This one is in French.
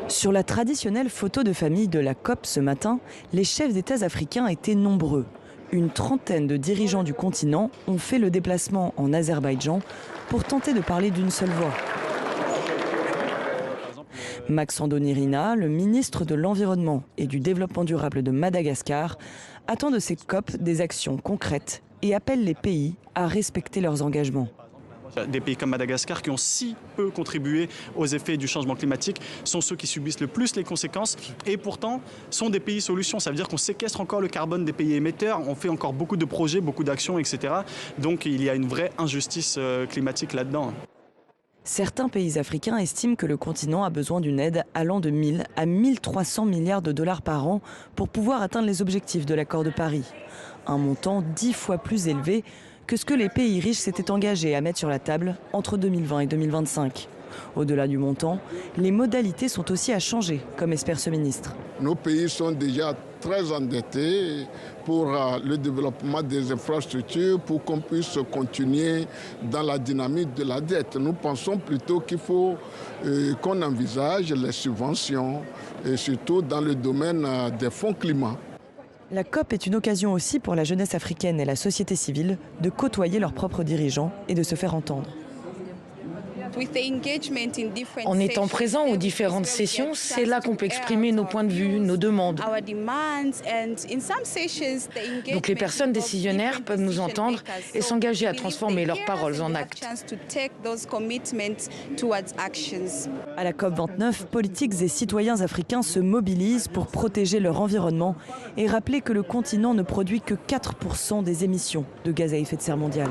Sur la traditionnelle photo de famille de la COP ce matin, les chefs d'État africains étaient nombreux. Une trentaine de dirigeants du continent ont fait le déplacement en Azerbaïdjan pour tenter de parler d'une seule voix. Max Andonirina, le ministre de l'Environnement et du Développement durable de Madagascar, attend de ces COP des actions concrètes et appelle les pays à respecter leurs engagements. Des pays comme Madagascar qui ont si peu contribué aux effets du changement climatique sont ceux qui subissent le plus les conséquences et pourtant sont des pays solutions. Ça veut dire qu'on séquestre encore le carbone des pays émetteurs, on fait encore beaucoup de projets, beaucoup d'actions, etc. Donc il y a une vraie injustice climatique là-dedans. Certains pays africains estiment que le continent a besoin d'une aide allant de 1000 à 1300 milliards de dollars par an pour pouvoir atteindre les objectifs de l'accord de Paris. Un montant 10 fois plus élevé que ce que les pays riches s'étaient engagés à mettre sur la table entre 2020 et 2025. Au-delà du montant, les modalités sont aussi à changer, comme espère ce ministre. Nos pays sont déjà très endettés pour le développement des infrastructures, pour qu'on puisse continuer dans la dynamique de la dette. Nous pensons plutôt qu'il faut qu'on envisage les subventions, et surtout dans le domaine des fonds climat. La COP est une occasion aussi pour la jeunesse africaine et la société civile de côtoyer leurs propres dirigeants et de se faire entendre. En étant présent aux différentes sessions, c'est là qu'on peut exprimer nos points de vue, nos demandes. Donc les personnes décisionnaires peuvent nous entendre et s'engager à transformer leurs paroles en actes. À la COP29, politiques et citoyens africains se mobilisent pour protéger leur environnement et rappeler que le continent ne produit que 4% des émissions de gaz à effet de serre mondial.